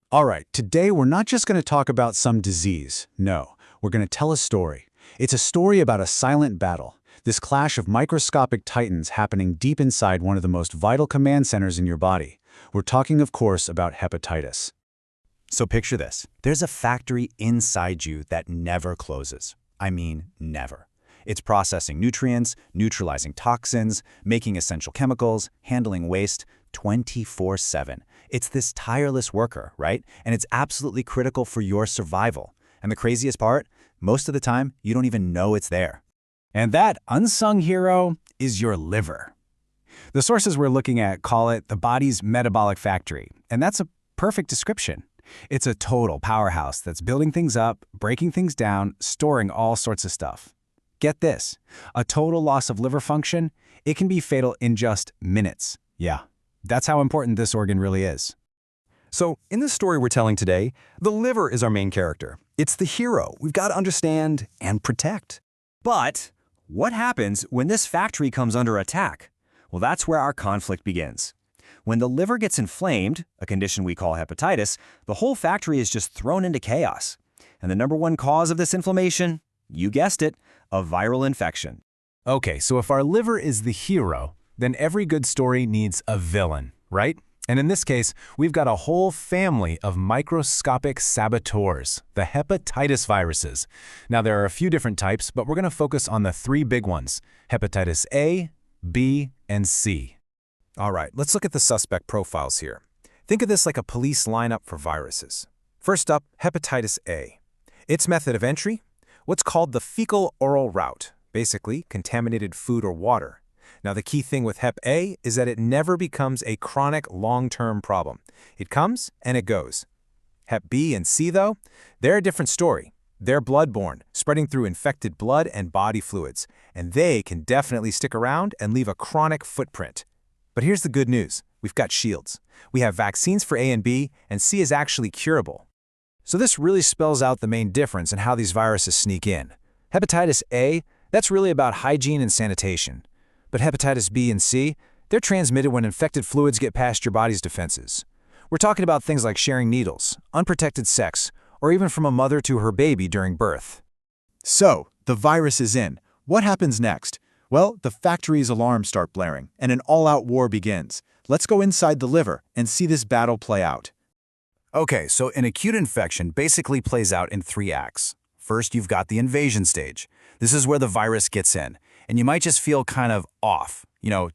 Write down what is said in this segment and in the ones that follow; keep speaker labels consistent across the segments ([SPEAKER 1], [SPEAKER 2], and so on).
[SPEAKER 1] All right, today we're not just going to talk about some disease. No, we're going to tell a story. It's a story about a silent battle, this clash of microscopic titans happening deep inside one of the most vital command centers in your body. We're talking, of course, about hepatitis.
[SPEAKER 2] So picture this. There's a factory inside you that never closes. I mean, never. It's processing nutrients, neutralizing toxins, making essential chemicals, handling waste 24/7. It's this tireless worker, right? And it's absolutely critical for your survival. And the craziest part, most of the time, you don't even know it's there.
[SPEAKER 3] And that unsung hero is your liver. The sources we're looking at call it the body's metabolic factory, and that's a perfect description. It's a total powerhouse that's building things up, breaking things down, storing all sorts of stuff. Get this, a total loss of liver function, it can be fatal in just minutes. Yeah, that's how important this organ really is.
[SPEAKER 4] So, in the story we're telling today, the liver is our main character. It's the hero we've got to understand and protect.
[SPEAKER 2] But what happens when this factory comes under attack? Well, that's where our conflict begins. When the liver gets inflamed, a condition we call hepatitis, the whole factory is just thrown into chaos. And the number one cause of this inflammation, you guessed it, a viral infection.
[SPEAKER 3] Okay, so if our liver is the hero, then every good story needs a villain, right? And in this case, we've got a whole family of microscopic saboteurs, the hepatitis viruses. Now, there are a few different types, but we're going to focus on the three big ones: hepatitis A, B, and C.
[SPEAKER 5] All right, let's look at the suspect profiles here. Think of this like a police lineup for viruses. First up, hepatitis A. Its method of entry? What's called the fecal-oral route, basically contaminated food or water. Now, the key thing with Hep A is that it never becomes a chronic long-term problem. It comes and it goes. Hep B and C, though, they're a different story. They're blood-borne, spreading through infected blood and body fluids, and they can definitely stick around and leave a chronic footprint. But here's the good news. We've got shields. We have vaccines for A and B, and C is actually curable. So this really spells out the main difference in how these viruses sneak in. Hepatitis A, that's really about hygiene and sanitation. But hepatitis B and C, they're transmitted when infected fluids get past your body's defenses. We're talking about things like sharing needles, unprotected sex, or even from a mother to her baby during birth.
[SPEAKER 6] So, the virus is in. What happens next? Well, the factory's alarms start blaring, and an all-out war begins. Let's go inside the liver and see this battle play out.
[SPEAKER 2] Okay, so an acute infection basically plays out in 3 acts. First, you've got the invasion stage. This is where the virus gets in, and you might just feel kind of off,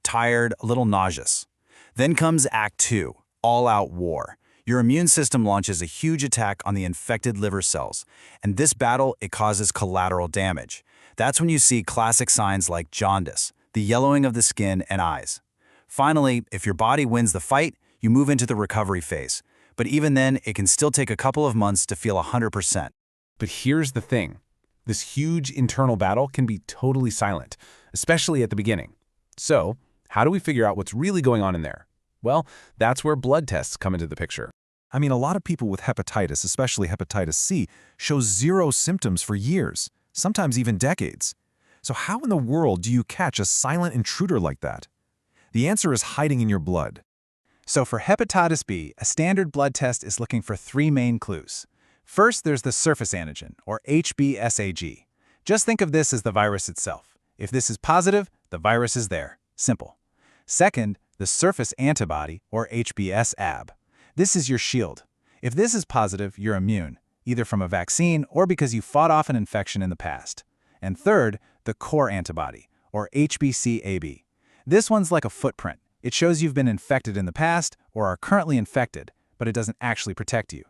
[SPEAKER 2] tired, a little nauseous. Then comes Act 2, all-out war. Your immune system launches a huge attack on the infected liver cells, and this battle, it causes collateral damage. That's when you see classic signs like jaundice, the yellowing of the skin and eyes. Finally, if your body wins the fight, you move into the recovery phase. But even then, it can still take a couple of months to feel 100%.
[SPEAKER 3] But here's the thing. This huge internal battle can be totally silent, especially at the beginning. So, how do we figure out what's really going on in there? Well, that's where blood tests come into the picture.
[SPEAKER 5] I mean, a lot of people with hepatitis, especially hepatitis C, show zero symptoms for years, sometimes even decades. So how in the world do you catch a silent intruder like that? The answer is hiding in your blood.
[SPEAKER 1] So for hepatitis B, a standard blood test is looking for 3 main clues. First, there's the surface antigen, or HBsAg. Just think of this as the virus itself. If this is positive, the virus is there. Simple. Second, the surface antibody, or HBsAb. This is your shield. If this is positive, you're immune, either from a vaccine or because you fought off an infection in the past. And third, the core antibody, or HBcAb. This one's like a footprint. It shows you've been infected in the past or are currently infected, but it doesn't actually protect you.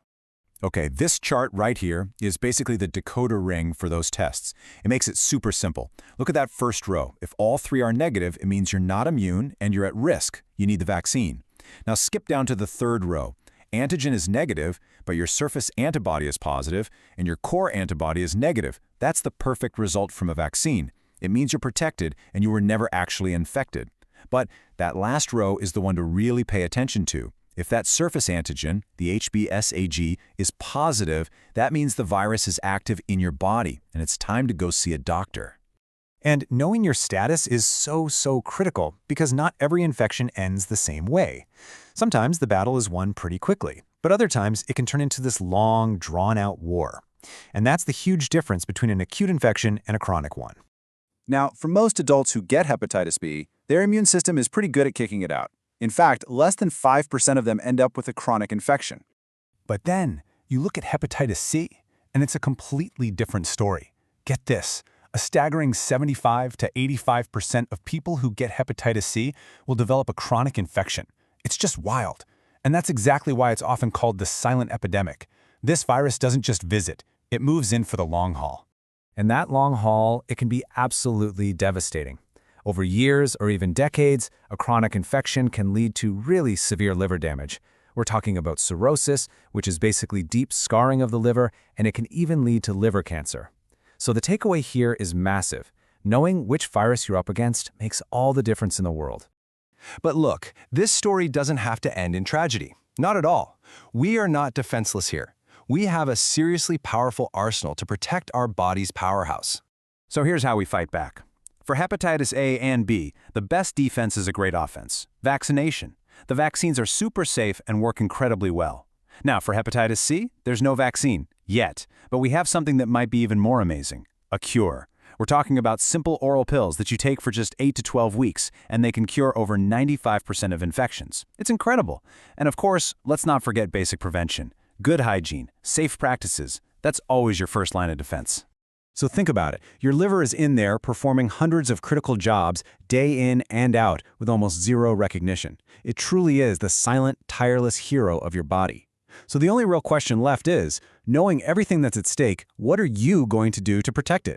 [SPEAKER 5] Okay, this chart right here is basically the decoder ring for those tests. It makes it super simple. Look at that first row. If all 3 are negative, it means you're not immune and you're at risk. You need the vaccine. Now skip down to the 3rd row. Antigen is negative, but your surface antibody is positive, and your core antibody is negative. That's the perfect result from a vaccine. It means you're protected and you were never actually infected. But that last row is the one to really pay attention to. If that surface antigen, the HBsAg, is positive, that means the virus is active in your body, and it's time to go see a doctor.
[SPEAKER 4] And knowing your status is so critical because not every infection ends the same way. Sometimes the battle is won pretty quickly,
[SPEAKER 5] But other times, it can turn into this long, drawn-out war. And that's the huge difference between an acute infection and a chronic one.
[SPEAKER 6] Now, for most adults who get hepatitis B, their immune system is pretty good at kicking it out. In fact, less than 5% of them end up with a chronic infection.
[SPEAKER 3] But then, you look at hepatitis C, and it's a completely different story. Get this, a staggering 75 to 85% of people who get hepatitis C will develop a chronic infection. It's just wild. And that's exactly why it's often called the silent epidemic. This virus doesn't just visit, it moves in for the long haul.
[SPEAKER 5] And that long haul, it can be absolutely devastating. Over years or even decades, a chronic infection can lead to really severe liver damage. We're talking about cirrhosis, which is basically deep scarring of the liver, and it can even lead to liver cancer. So the takeaway here is massive. Knowing which virus you're up against makes all the difference in the world.
[SPEAKER 4] But look, this story doesn't have to end in tragedy. Not at all. We are not defenseless here. We have a seriously powerful arsenal to protect our body's powerhouse. So here's how we fight back. For hepatitis A and B, the best defense is a great offense: vaccination. The vaccines are super safe and work incredibly well. Now, for hepatitis C, there's no vaccine yet, but we have something that might be even more amazing: a cure. We're talking about simple oral pills that you take for just 8 to 12 weeks, and they can cure over 95% of infections. It's incredible. And of course, let's not forget basic prevention. Good hygiene, safe practices, that's always your first line of defense.
[SPEAKER 3] So think about it. Your liver is in there performing hundreds of critical jobs day in and out with almost zero recognition. It truly is the silent, tireless hero of your body. So the only real question left is, knowing everything that's at stake, what are you going to do to protect it?